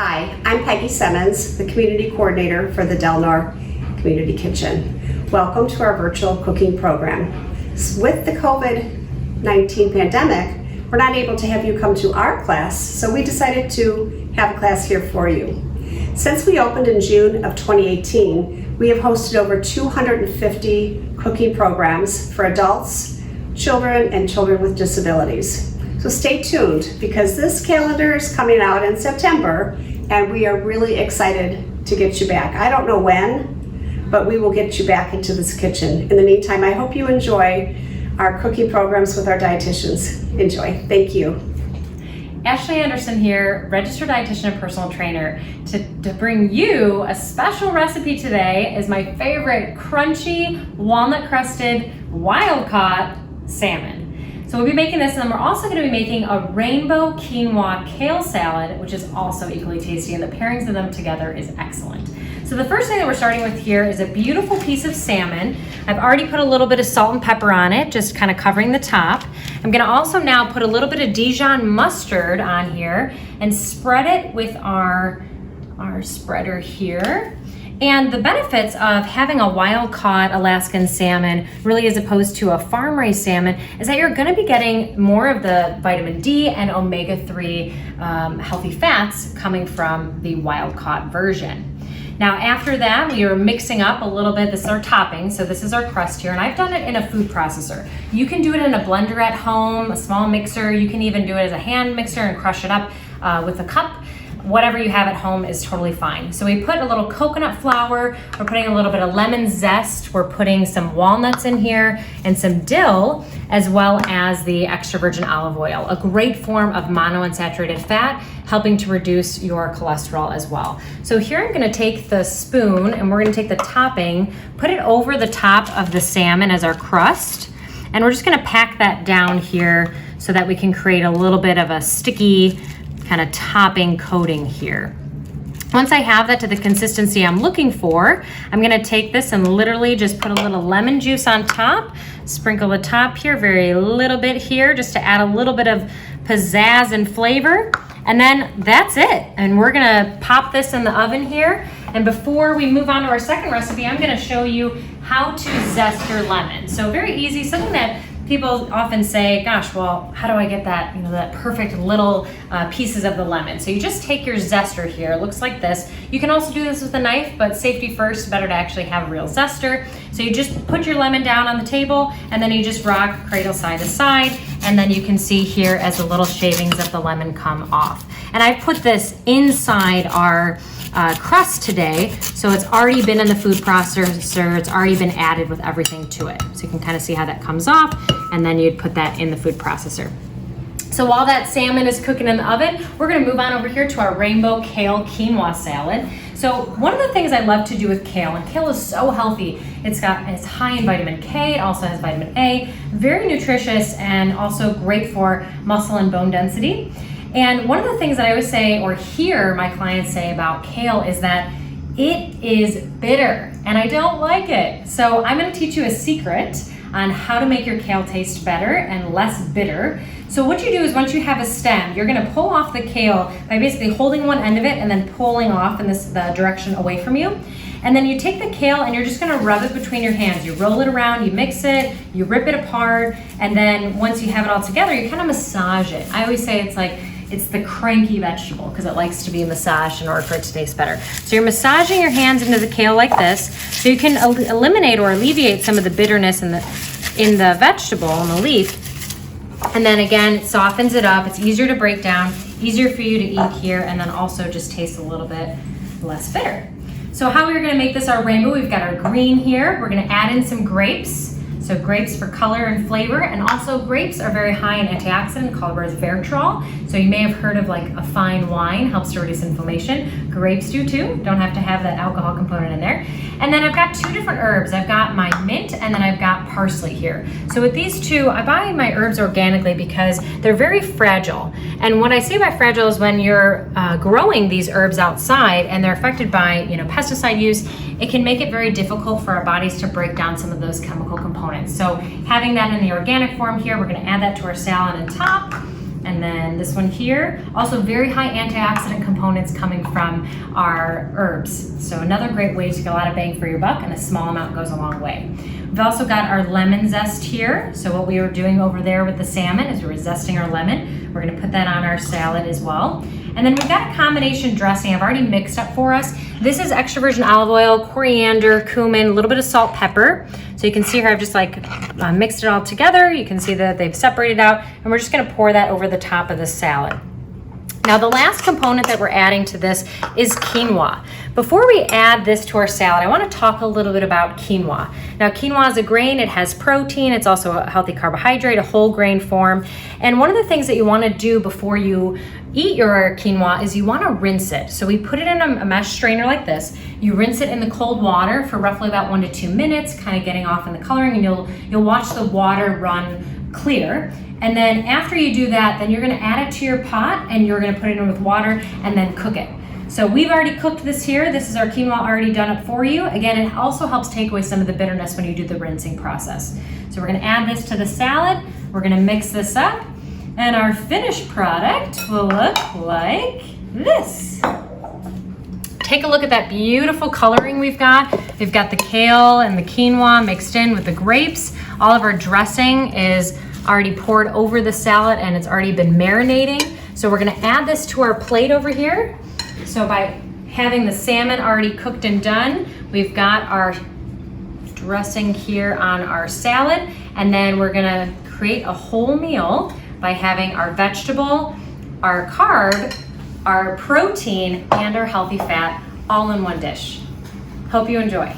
Hi, I'm Peggi Semmens, the Community Coordinator for the Delnor Community Kitchen. Welcome to our virtual cooking program. With the COVID-19 pandemic, we're not able to have you come to our class, so we decided to have a class here for you. Since we opened in June of 2018, we have hosted over 250 cooking programs for adults, children, and children with disabilities. So stay tuned because this calendar is coming out in September and we are really excited to get you back. I don't know when, but we will get you back into this kitchen. In the meantime, I hope you enjoy our cooking programs with our dietitians. Enjoy. Thank you. Ashley Anderson here, registered dietitian and personal trainer, to bring you a special recipe today. Is my favorite crunchy, walnut-crusted, wild-caught salmon. So we'll be making this, and then we're also going to be making a rainbow quinoa kale salad, which is also equally tasty, and the pairings of them together is excellent. So the first thing that we're starting with here is a beautiful piece of salmon. I've already put a little bit of salt and pepper on it, just kind of covering the top. I'm going to also now put a little bit of Dijon mustard on here and spread it with our spreader here. And the benefits of having a wild-caught Alaskan salmon, really as opposed to a farm-raised salmon, is that you're going to be getting more of the vitamin D and omega-3 healthy fats coming from the wild-caught version. Now after that, we are mixing up a little bit. This is our topping, so this is our crust here, and I've done it in a food processor. You can do it in a blender at home, a small mixer. You can even do it as a hand mixer and crush it up with a cup. Whatever you have at home is totally fine. So we put a little coconut flour, we're putting a little bit of lemon zest, we're putting some walnuts in here and some dill, as well as the extra virgin olive oil, a great form of monounsaturated fat, helping to reduce your cholesterol as well. So here I'm gonna take the spoon and we're gonna take the topping, put it over the top of the salmon as our crust, and we're just gonna pack that down here so that we can create a little bit of a sticky kind of topping coating here. Once I have that to the consistency I'm looking for, I'm gonna take this and literally just put a little lemon juice on top, sprinkle the top here, very little bit here, just to add a little bit of pizzazz and flavor. And then that's it. And we're gonna pop this in the oven here. And before we move on to our second recipe, I'm gonna show you how to zest your lemon. So very easy, something that people often say, gosh, well, how do I get that, that perfect little pieces of the lemon? So you just take your zester here, it looks like this. You can also do this with a knife, but safety first, better to actually have a real zester. So you just put your lemon down on the table and then you just rock cradle side to side, and then you can see here as the little shavings of the lemon come off. And I've put this inside our crust today, so it's already been in the food processor, it's already been added with everything to it. So you can kind of see how that comes off, and then you'd put that in the food processor. So while that salmon is cooking in the oven, we're gonna move on over here to our rainbow kale quinoa salad. So one of the things I love to do with kale, and kale is so healthy, it's high in vitamin K, it also has vitamin A, very nutritious, and also great for muscle and bone density. And one of the things that I always say or hear my clients say about kale is that it is bitter, and I don't like it. So I'm gonna teach you a secret on how to make your kale taste better and less bitter. So what you do is once you have a stem, you're gonna pull off the kale by basically holding one end of it and then pulling off in the direction away from you. And then you take the kale and you're just gonna rub it between your hands. You roll it around, you mix it, you rip it apart, and then once you have it all together, you kind of massage it. I always say it's the cranky vegetable because it likes to be massaged in order for it to taste better. So you're massaging your hands into the kale like this, so you can eliminate or alleviate some of the bitterness in the vegetable, in the leaf. And then again, it softens it up. It's easier to break down, easier for you to eat here, and then also just tastes a little bit less bitter. So how we're gonna make this our rainbow, we've got our green here. We're gonna add in some grapes. So grapes for color and flavor, and also grapes are very high in antioxidant called resveratrol. So you may have heard of like a fine wine, helps to reduce inflammation. Grapes do too, don't have to have that alcohol component in there. And then I've got two different herbs. I've got my mint and then I've got parsley here. So with these two, I buy my herbs organically because they're very fragile. And what I say by fragile is when you're growing these herbs outside and they're affected by pesticide use, it can make it very difficult for our bodies to break down some of those chemical components. So having that in the organic form here, we're gonna add that to our salad on top. And then this one here, also very high antioxidant components coming from our herbs. So another great way to get a lot of bang for your buck, and a small amount goes a long way. We've also got our lemon zest here. So what we were doing over there with the salmon is we were zesting our lemon. We're gonna put that on our salad as well. And then we've got a combination dressing I've already mixed up for us. This is extra virgin olive oil, coriander, cumin, a little bit of salt, pepper. So you can see here I've just mixed it all together. You can see that they've separated out, and we're just gonna pour that over the top of the salad. Now the last component that we're adding to this is quinoa. Before we add this to our salad, I want to talk a little bit about quinoa. Now quinoa is a grain, it has protein, it's also a healthy carbohydrate, a whole grain form. And one of the things that you want to do before you eat your quinoa is you want to rinse it. So we put it in a mesh strainer like this. You rinse it in the cold water for roughly about 1 to 2 minutes, kind of getting off in the coloring, and you'll watch the water run clear. And then after you do that, then you're gonna add it to your pot and you're gonna put it in with water and then cook it. So we've already cooked this here. This is our quinoa already done up for you. Again, it also helps take away some of the bitterness when you do the rinsing process. So we're gonna add this to the salad. We're gonna mix this up, and our finished product will look like this. Take a look at that beautiful coloring we've got. We've got the kale and the quinoa mixed in with the grapes. All of our dressing is already poured over the salad, and it's already been marinating. So we're gonna add this to our plate over here. So by having the salmon already cooked and done, we've got our dressing here on our salad, and then we're gonna create a whole meal by having our vegetable, our carb, our protein, and our healthy fat all in one dish. Hope you enjoy.